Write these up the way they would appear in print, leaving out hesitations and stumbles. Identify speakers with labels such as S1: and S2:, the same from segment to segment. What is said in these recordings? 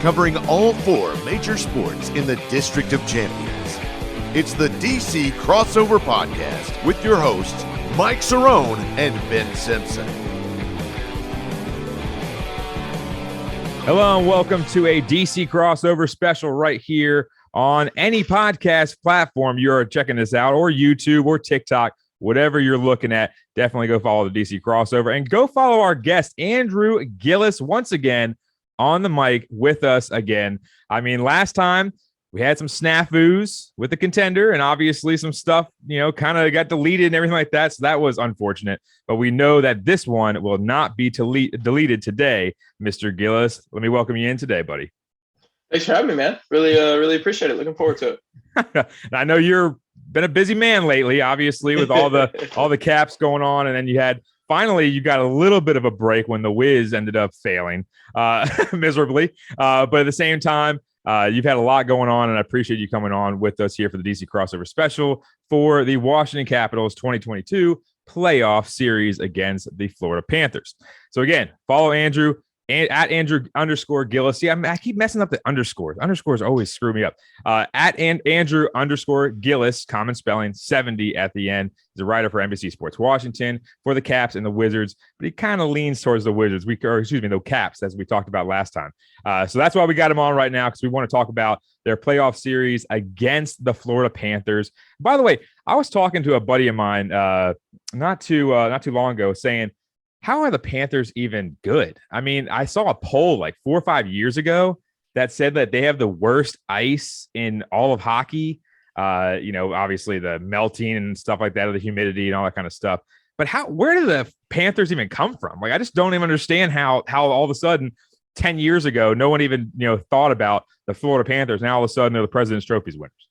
S1: covering all 4 major sports in the District of Champions. It's the DC Crossover Podcast with your hosts, Mike Cerrone and Ben Simpson.
S2: Hello and welcome to a DC Crossover special right here on any podcast platform you're checking this out, or YouTube or TikTok, whatever you're looking at. Definitely go follow the DC Crossover and go follow our guest, Andrew Gillis, once again on the mic with us again. I mean, last time we had some snafus with the contender and obviously some stuff, kind of got deleted and everything like that. So that was unfortunate, but we know that this one will not be deleted today. Mr. Gillis, let me welcome you in today, buddy.
S3: Thanks for having me, man. Really appreciate it. Looking forward to it.
S2: I know you've been a busy man lately, obviously, with all the caps going on. And then you got a little bit of a break when the Wiz ended up failing miserably. But at the same time, you've had a lot going on, and I appreciate you coming on with us here for the DC Crossover Special for the Washington Capitals 2022 playoff series against the Florida Panthers. So again, follow Andrew at Andrew_Gillis. See, I keep messing up the underscores. Underscores always screw me up. At Andrew_Gillis, common spelling, 70 at the end. He's a writer for NBC Sports Washington for the Caps and the Wizards, but he kind of leans towards the Wizards. The Caps, as we talked about last time. So that's why we got him on right now, because we want to talk about their playoff series against the Florida Panthers. By the way, I was talking to a buddy of mine not too long ago, saying, how are the Panthers even good? I mean, I saw a poll like 4 or 5 years ago that said that they have the worst ice in all of hockey. Obviously the melting and stuff like that, or the humidity and all that kind of stuff. But where did the Panthers even come from? Like, I just don't even understand how all of a sudden 10 years ago, no one even, thought about the Florida Panthers. Now all of a sudden they're the President's Trophies winners.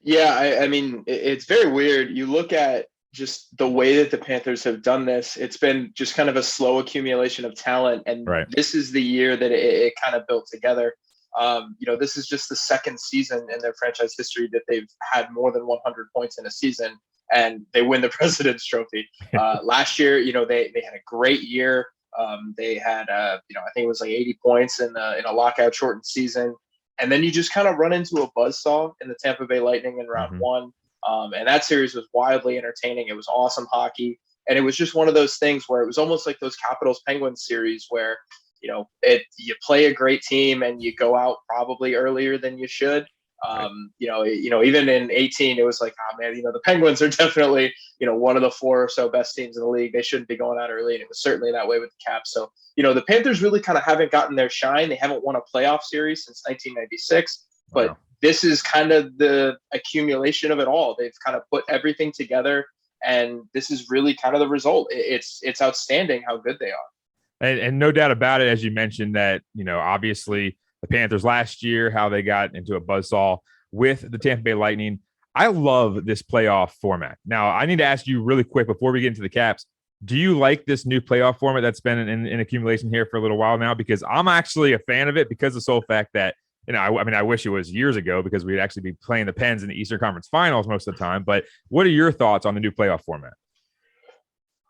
S3: Yeah. I mean, it's very weird. You look at just the way that the Panthers have done this, it's been just kind of a slow accumulation of talent. And This is the year that it kind of built together. This is just the second season in their franchise history that they've had more than 100 points in a season, and they win the President's Trophy. Last year, they had a great year. They had, I think it was like 80 points in a lockout shortened season. And then you just kind of run into a buzzsaw in the Tampa Bay Lightning in round one. And that series was wildly entertaining. It was awesome hockey. And it was just one of those things where it was almost like those Capitals Penguins series where, you play a great team and you go out probably earlier than you should. Even in 18, it was like, oh man, the Penguins are definitely, one of the 4 or so best teams in the league. They shouldn't be going out early. And it was certainly that way with the Caps. So, the Panthers really kind of haven't gotten their shine. They haven't won a playoff series since 1996, but this is kind of the accumulation of it all. They've kind of put everything together, and this is really kind of the result. It's outstanding how good they are.
S2: And no doubt about it, as you mentioned, that, obviously the Panthers last year, how they got into a buzzsaw with the Tampa Bay Lightning. I love this playoff format. Now, I need to ask you really quick before we get into the Caps, do you like this new playoff format that's been in accumulation here for a little while now? Because I'm actually a fan of it, because of the sole fact that, I wish it was years ago, because we'd actually be playing the Pens in the Eastern Conference Finals most of the time. But what are your thoughts on the new playoff format?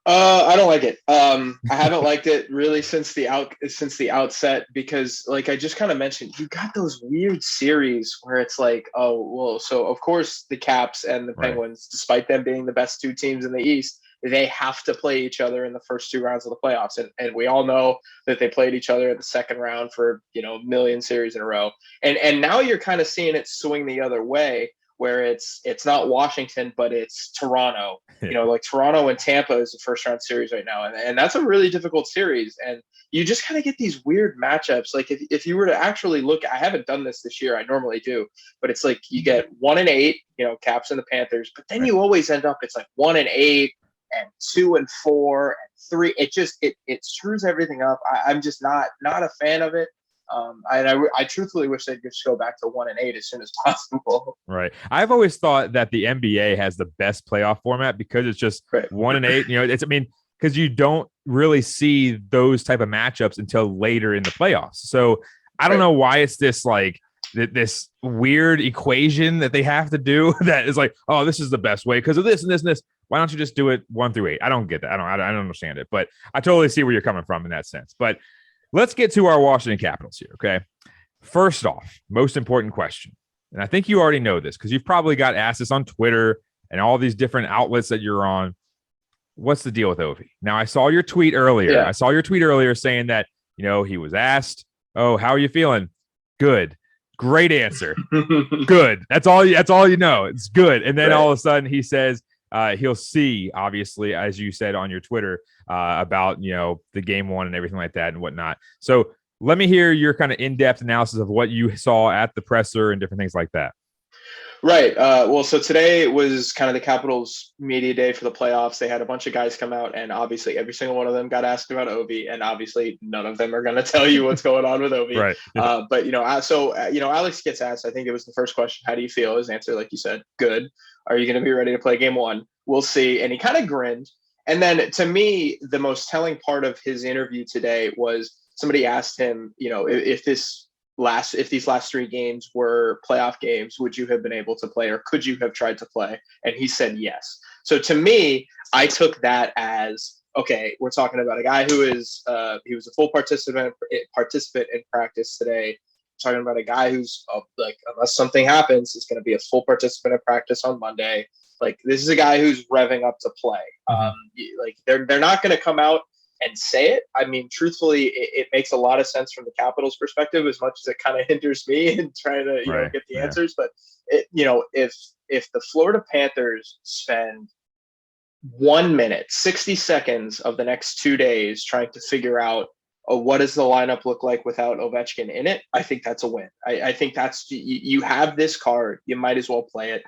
S3: I don't like it. I haven't liked it really since the outset, because like I just kind of mentioned, you got those weird series where it's like, oh, well, so of course the Caps and the Penguins, despite them being the best 2 teams in the East, they have to play each other in the first 2 rounds of the playoffs. And we all know that they played each other in the second round for, a million series in a row. And now you're kind of seeing it swing the other way, where it's not Washington, but it's Toronto. Like Toronto and Tampa is the first round series right now. And that's a really difficult series. And you just kind of get these weird matchups. Like if you were to actually look, I haven't done this year, I normally do, but it's like you get 1 and 8, Caps and the Panthers, but then you always end up, it's like 1 and 8 and 2 and 4 and 3. It screws everything up. I'm just not a fan of it. I truthfully wish they'd just go back to 1 and 8 as soon as possible.
S2: Right. I've always thought that the NBA has the best playoff format, because it's just 1 and 8. Because you don't really see those type of matchups until later in the playoffs. So I don't know why it's this weird equation that they have to do that is like, oh, this is the best way because of this and this and this. Why don't you just do it 1 through 8? I don't get that. I don't understand it, but I totally see where you're coming from in that sense. But let's get to our Washington Capitals here. Okay. First off, most important question, and I think you already know this because you've probably got asked this on Twitter and all these different outlets that you're on. What's the deal with Ovi? Now, I saw your tweet earlier.
S3: Yeah.
S2: I saw your tweet earlier saying that, he was asked, "Oh, how are you feeling?" Good. Great answer. Good. That's all you know. It's good. And then all of a sudden he says he'll see, obviously, as you said on your Twitter, about, the game one and everything like that and whatnot. So let me hear your kind of in-depth analysis of what you saw at the presser and different things like that.
S3: Right. Well, so today was kind of the Capitals media day for the playoffs. They had a bunch of guys come out, and obviously every single one of them got asked about Ovi, and obviously none of them are going to tell you what's going on with Ovi.
S2: Right.
S3: But, Alex gets asked, I think it was the first question, how do you feel? His answer, like you said, good. Are you going to be ready to play game one? We'll see. And he kind of grinned. And then to me, the most telling part of his interview today was somebody asked him, if these last three games were playoff games, would you have been able to play, or could you have tried to play? And he said yes. So to me, I took that as, okay, we're talking about a guy who is he was a full participant in practice today. We're talking about a guy who's unless something happens, is going to be a full participant in practice on Monday. Like, this is a guy who's revving up to play. They're not going to come out and say it. I mean, truthfully, it makes a lot of sense from the Capitals' perspective, as much as it kind of hinders me in trying to get the answers. But if the Florida Panthers spend 1 minute, 60 seconds of the next 2 days trying to figure out what does the lineup look like without Ovechkin in it, I think that's a win. I think that's, you have this card, you might as well play it.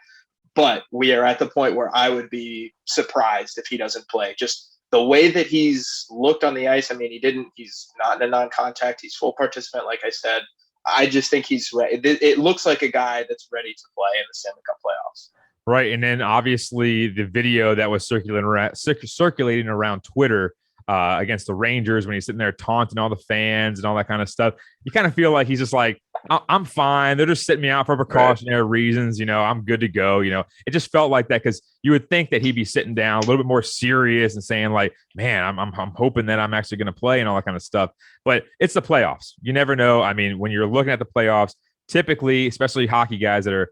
S3: But we are at the point where I would be surprised if he doesn't play. Just the way that he's looked on the ice. I mean, he's not in a non-contact. He's full participant, like I said. I just think he's ready. It looks like a guy that's ready to play in the Stanley Cup playoffs.
S2: Right. And then obviously the video that was circulating around Twitter against the Rangers, when he's sitting there taunting all the fans and all that kind of stuff, you kind of feel like he's just like, I'm fine. They're just sitting me out for precautionary reasons. I'm good to go. It just felt like that, because you would think that he'd be sitting down a little bit more serious and saying like, man, I'm hoping that I'm actually going to play and all that kind of stuff. But it's the playoffs. You never know. I mean, when you're looking at the playoffs, typically, especially hockey guys that are,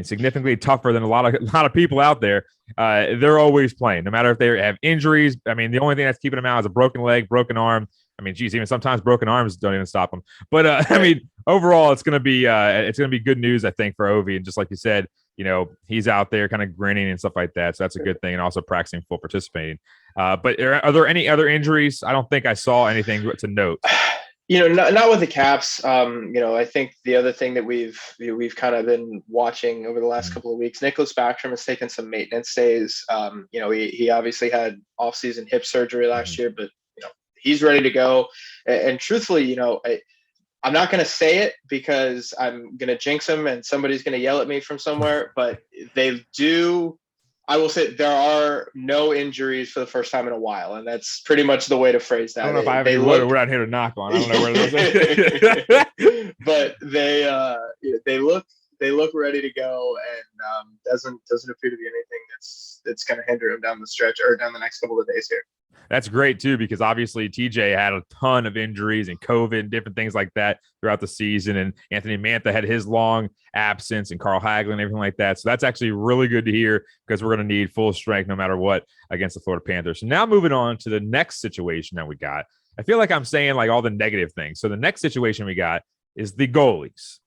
S2: significantly tougher than a lot of people out there, they're always playing, no matter if they have injuries. I mean, the only thing that's keeping them out is a broken leg, broken arm. I mean, geez, even sometimes broken arms don't even stop them. But overall, it's gonna be good news, I think, for Ovi. And just like you said, he's out there kind of grinning and stuff like that, so that's a good thing. And also practicing full participating. But are there any other injuries? I don't think I saw anything to note.
S3: Not with the Caps. I think the other thing that we've kind of been watching over the last couple of weeks, Nicholas Backstrom has taken some maintenance days. He obviously had off-season hip surgery last year, but he's ready to go. And truthfully, I'm not going to say it because I'm going to jinx him and somebody's going to yell at me from somewhere, but I will say there are no injuries for the first time in a while, and that's pretty much the way to phrase that.
S2: I don't know if I have any wood we're out here to knock on. I don't know where those are.
S3: But they look ready to go, and doesn't appear to be anything that's going to hinder him down the stretch or down the next couple of days here.
S2: That's great too, because obviously TJ had a ton of injuries and COVID and different things like that throughout the season. And Anthony Mantha had his long absence, and Carl Hagelin and everything like that. So that's actually really good to hear, because we're going to need full strength no matter what against the Florida Panthers. So now moving on to the next situation that we got. I feel like I'm saying like all the negative things. So the next situation we got is the goalies.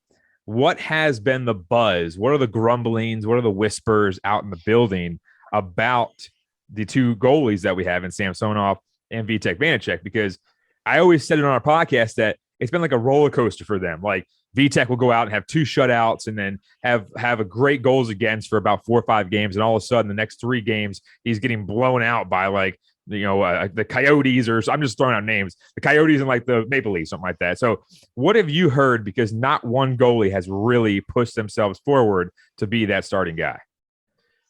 S2: What has been the buzz? What are the grumblings? What are the whispers out in the building about the two goalies that we have in Samsonov and Vitek Vanacek? Because I always said it on our podcast that it's been like a roller coaster for them. Like, Vitek will go out and have 2 shutouts and then have a great goals against for about 4 or 5 games. And all of a sudden, the next 3 games, he's getting blown out by the Coyotes, or I'm just throwing out names, the Coyotes and like the Maple Leafs, something like that. So what have you heard? Because not one goalie has really pushed themselves forward to be that starting guy.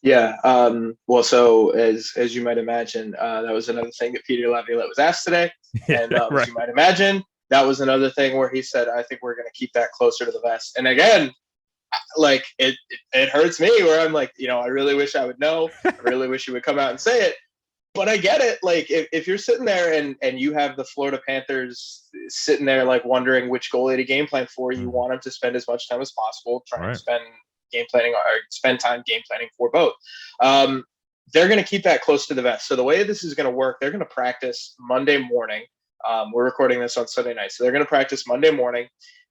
S3: Yeah. Well, so as you might imagine, that was another thing that Peter Laviolette was asked today. And
S2: right.
S3: As you might imagine, that was another thing where he said, I think we're going to keep that closer to the vest. And again, like it hurts me where I'm like, I really wish I would know. I really wish he would come out and say it. but I get it. Like if you're sitting there and you have the Florida Panthers sitting there like wondering which goalie to game plan for, you want them to spend as much time as possible trying to spend time game planning for both. They're going to keep that close to the vest. So the way this is going to work, they're going to practice Monday morning. We're recording this on Sunday night, so they're going to practice Monday morning,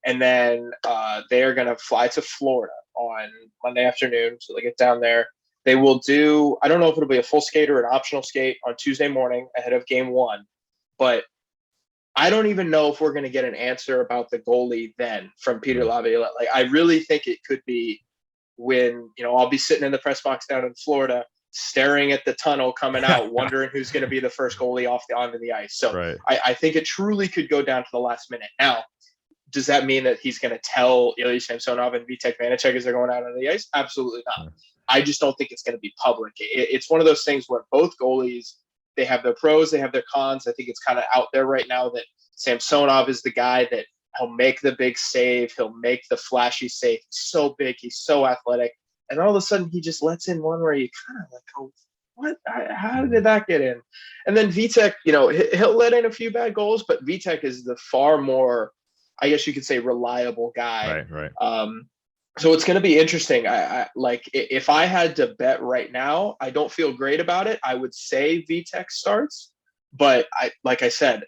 S3: and then they are going to fly to Florida on Monday afternoon. So they get down there. They will do, I don't know if it'll be a full skate or an optional skate on Tuesday morning ahead of game one, but I don't even know if we're going to get an answer about the goalie then from Peter Laviolette. Like, I really think it could be when, I'll be sitting in the press box down in Florida, staring at the tunnel coming out, wondering who's going to be the first goalie onto the ice. So I think it truly could go down to the last minute. Now, does that mean that he's going to tell Ilya Samsonov and Vitek Vanacek as they're going out on the ice? Absolutely not. I just don't think it's going to be public. It's one of those things where both goalies, they have their pros, they have their cons. I think it's kind of out there right now that Samsonov is the guy that he'll make the big save. He'll make the flashy save. He's so big. He's so athletic. And all of a sudden he just lets in one where you kind of like, oh, what? How did that get in? And then Vitek, he'll let in a few bad goals, but Vitek is the far more, I guess you could say, reliable guy.
S2: Right.
S3: So it's going to be interesting. I like, if I had to bet right now, I don't feel great about it. I would say Vitek starts, but like I said,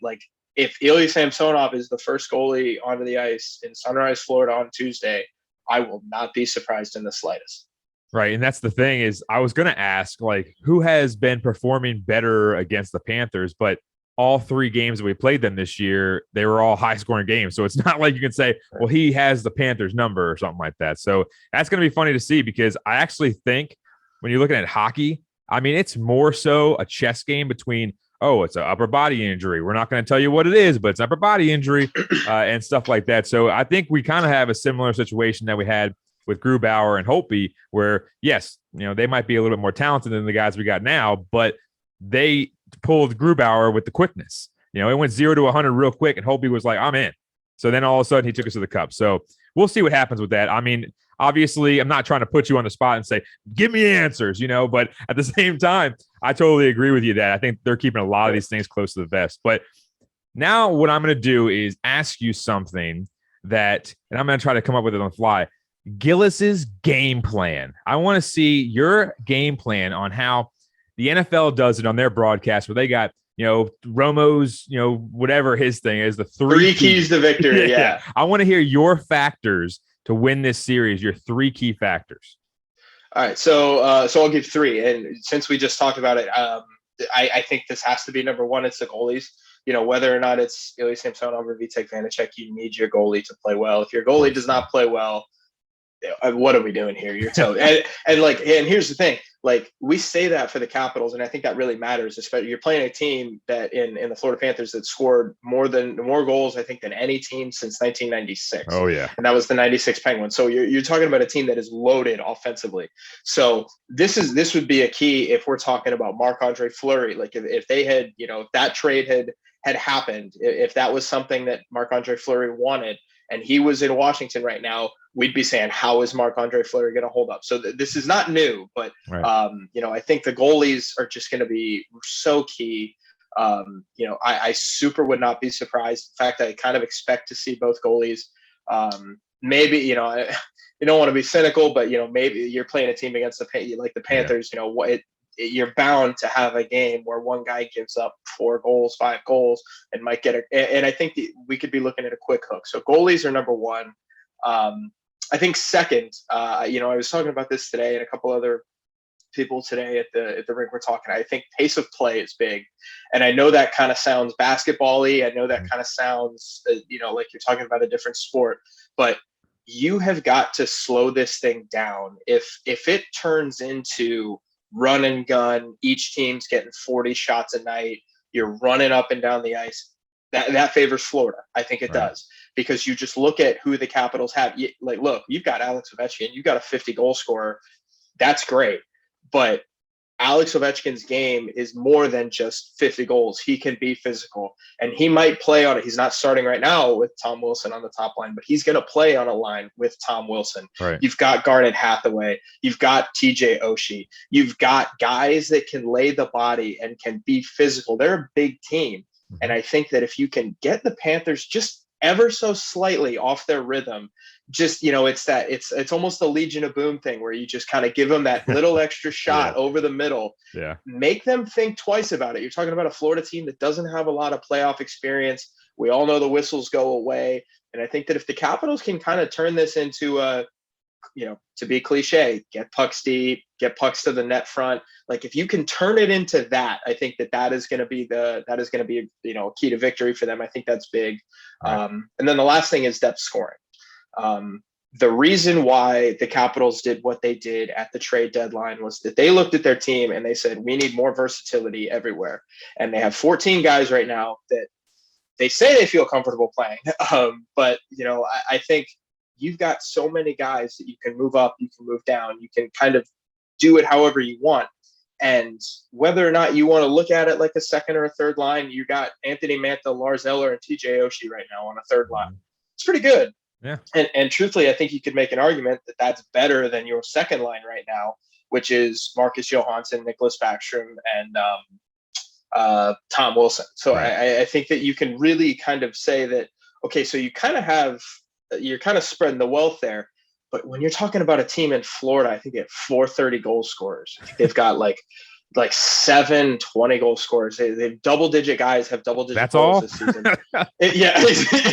S3: if Ilya Samsonov is the first goalie onto the ice in Sunrise, Florida on Tuesday, I will not be surprised in the slightest.
S2: Right. And that's the thing is I was going to ask, who has been performing better against the Panthers, but all three games that we played them this year, they were all high-scoring games. So it's not like you can say, well, he has the Panthers number or something like that. So that's going to be funny to see because I actually think when you're looking at hockey, I mean, it's more so a chess game between, it's an upper body injury. We're not going to tell you what it is, but it's an upper body injury and stuff like that. So I think we kind of have a similar situation that we had with Grubauer and Holtby where, yes, they might be a little bit more talented than the guys we got now, but they pulled Grubauer with the quickness. It went 0 to 100 real quick, and Holtby was like, I'm in. So then all of a sudden he took us to the cup. So we'll see what happens with that. I mean, obviously, I'm not trying to put you on the spot and say, give me answers, but at the same time, I totally agree with you that I think they're keeping a lot of these things close to the vest. But now what I'm going to do is ask you something and I'm going to try to come up with it on the fly. Gillis's game plan. I want to see your game plan on how the NFL does it on their broadcast where they got, Romo's, whatever his thing is, the three
S3: keys to victory. Yeah.
S2: I want to hear your factors to win this series, your three key factors.
S3: All right. So I'll give three. And since we just talked about it, I think this has to be number one. It's the goalies. Whether or not it's Ilya Samsonov or Vitek Vanacek, you need your goalie to play well. If your goalie does not play well, what are we doing here? You're telling and here's the thing, we say that for the Capitals, and I think that really matters, especially you're playing a team that in the Florida Panthers that scored more goals, I think, than any team since 1996.
S2: Oh yeah.
S3: And that was the 96 Penguins. So you're talking about a team that is loaded offensively. So this would be a key if we're talking about Marc-Andre Fleury. If they had, if that trade had happened, if that was something that Marc-Andre Fleury wanted, and he was in Washington right now, we'd be saying, how is Marc-Andre Fleury going to hold up? So this is not new, but, I think the goalies are just going to be so key. I super would not be surprised. In fact, I kind of expect to see both goalies. Maybe, you don't want to be cynical, but, maybe you're playing a team against the Panthers, you're bound to have a game where one guy gives up 4 goals, 5 goals, and might get it. And I think we could be looking at a quick hook. So goalies are number one. I think second, I was talking about this today and a couple other people today at the rink were talking. I think pace of play is big. And I know that kind of sounds basketball-y. I know that kind of sounds, like you're talking about a different sport, but you have got to slow this thing down. If it turns into run and gun, each team's getting 40 shots a night, you're running up and down the ice, that favors Florida. I think it does, because you just look at who the Capitals have. Look, you've got Alex Ovechkin, you've got a 50 goal scorer. That's great. But Alex Ovechkin's game is more than just 50 goals. He can be physical, and he might play on it. He's not starting right now with Tom Wilson on the top line, but he's going to play on a line with Tom Wilson.
S2: Right.
S3: You've got Garnet Hathaway. You've got TJ Oshie. You've got guys that can lay the body and can be physical. They're a big team. Mm-hmm. And I think that if you can get the Panthers just ever so slightly off their rhythm, just, it's almost the Legion of Boom thing where you just kind of give them that little extra shot over the middle.
S2: Yeah.
S3: Make them think twice about it. You're talking about a Florida team that doesn't have a lot of playoff experience. We all know the whistles go away. And I think that if the Capitals can kind of turn this into to be cliche, get pucks deep, get pucks to the net front. Like if you can turn it into that, I think that is going to be a key to victory for them. I think that's big. Right. And then the last thing is depth scoring. The reason why the Capitals did what they did at the trade deadline was that they looked at their team and they said, we need more versatility everywhere. And they have 14 guys right now that they say they feel comfortable playing. But I think you've got so many guys that you can move up, you can move down, you can kind of do it however you want. And whether or not you want to look at it like a second or a third line, you got Anthony Mantha, Lars Eller, and TJ Oshie right now on a third line. It's pretty good.
S2: Yeah.
S3: And truthfully, I think you could make an argument that that's better than your second line right now, which is Marcus Johansson, Nicholas Backstrom, and Tom Wilson. So right. I think that you can really kind of say that, okay, so you're kind of spreading the wealth there. But when you're talking about a team in Florida, I think they have 430 goal scorers. I think they've got like 7 20-goal scorers. They've double-digit guys have double-digit
S2: That's
S3: goals
S2: all?
S3: this season. Yeah,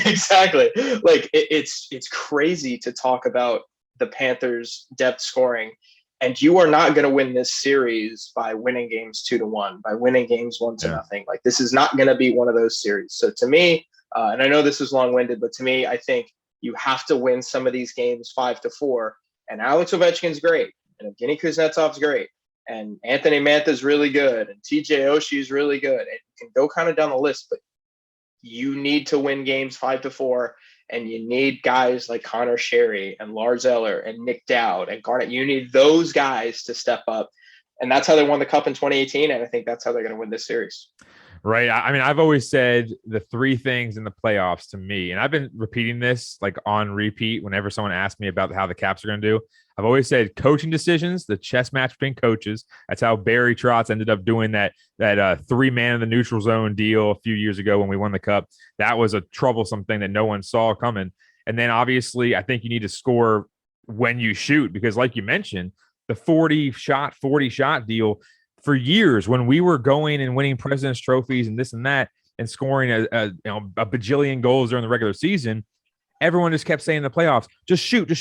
S3: exactly. Like it's crazy to talk about the Panthers' depth scoring, and you are not going to win this series by winning games 2-1, by winning games 1-0. Like this is not going to be one of those series. So to me, and I know this is long-winded, but to me, I think you have to win some of these games 5-4. And Alex Ovechkin's great, and Evgeny Kuznetsov's great. And Anthony Mantha's really good, and TJ Oshie is really good. And you can go kind of down the list, but you need to win games 5-4, and you need guys like Connor Sherry and Lars Eller and Nick Dowd and Garnet. You need those guys to step up. And that's how they won the Cup in 2018, and I think that's how they're going to win this series.
S2: Right. I mean, I've always said the 3 things in the playoffs to me, and I've been repeating this like on repeat whenever someone asks me about how the Caps are going to do. I've always said coaching decisions, the chess match between coaches. That's how Barry Trotz ended up doing that 3-man in the neutral zone deal a few years ago when we won the Cup. That was a troublesome thing that no one saw coming. And then obviously, I think you need to score when you shoot, because like you mentioned, the 40 shot deal for years when we were going and winning President's trophies and this and that and scoring a bajillion goals during the regular season, everyone just kept saying in the playoffs, just shoot.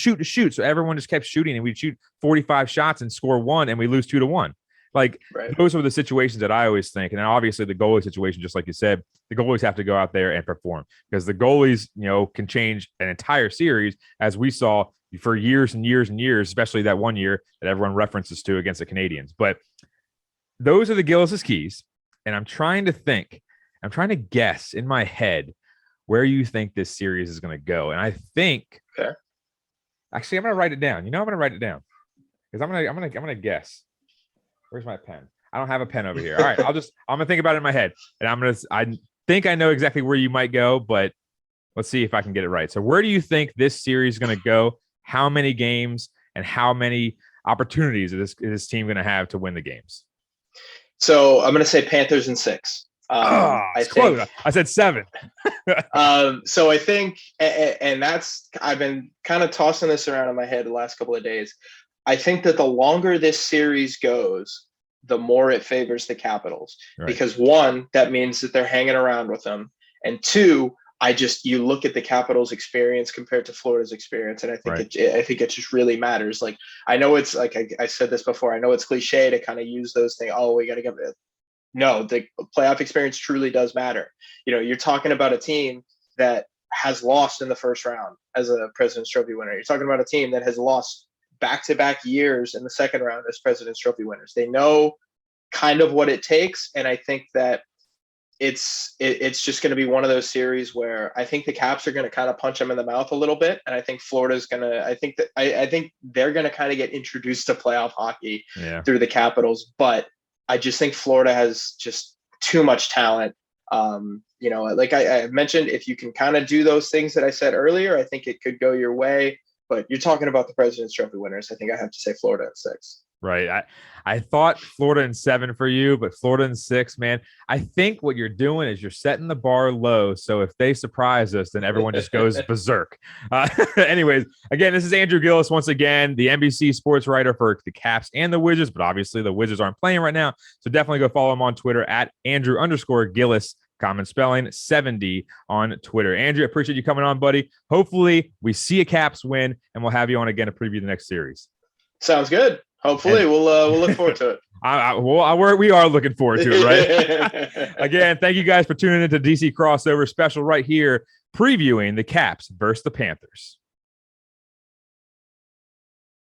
S2: So everyone just kept shooting, and we'd shoot 45 shots and score 1, and we lose 2-1. Like those were the situations that I always think. And then obviously the goalie situation, just like you said, the goalies have to go out there and perform, because the goalies, can change an entire series, as we saw for years and years and years, especially that one year that everyone references to against the Canadians. But those are the Gillis' keys. And I'm trying to guess in my head where you think this series is going to go. And I think, actually, I'm going to write it down. I'm going to write it down because I'm going to guess. Where's my pen? I don't have a pen over here. All right. I'm going to think about it in my head, and I think I know exactly where you might go, but let's see if I can get it right. So where do you think this series is going to go? How many games and how many opportunities is this team going to have to win the games?
S3: So I'm going to say Panthers in 6.
S2: I said 7.
S3: So I think, and I've been kind of tossing this around in my head the last couple of days. I think that the longer this series goes, the more it favors the Capitals, because 1, that means that they're hanging around with them. And 2, you look at the Capitals' experience compared to Florida's experience, and I think it just really matters. Like, I know it's like I said this before. I know it's cliche to kind of use those things. Oh, we got to get it. No, the playoff experience truly does matter. You're talking about a team that has lost in the first round as a President's Trophy winner. You're talking about a team that has lost back-to-back years in the second round as President's Trophy winners. They know kind of what it takes, and I think that it's just going to be one of those series where I think the Caps are going to kind of punch them in the mouth a little bit, and I think Florida's going to. I think they're going to kind of get introduced to playoff hockey through the Capitals, but I just think Florida has just too much talent. Like I mentioned, if you can kind of do those things that I said earlier, I think it could go your way. But you're talking about the President's Trophy winners. I think I have to say Florida at 6.
S2: Right. I thought Florida in 7 for you, but Florida in 6, man. I think what you're doing is you're setting the bar low. So if they surprise us, then everyone just goes berserk. Anyways, again, this is Andrew Gillis once again, the NBC sports writer for the Caps and the Wizards, but obviously the Wizards aren't playing right now. So definitely go follow him on Twitter at Andrew_Gillis. Common spelling 70 on Twitter. Andrew, appreciate you coming on, buddy. Hopefully we see a Caps win and we'll have you on again to preview the next series.
S3: Sounds good. Hopefully we'll look forward to it.
S2: We are looking forward to it, right? Again, thank you guys for tuning into DC Crossover special right here, previewing the Caps versus the Panthers.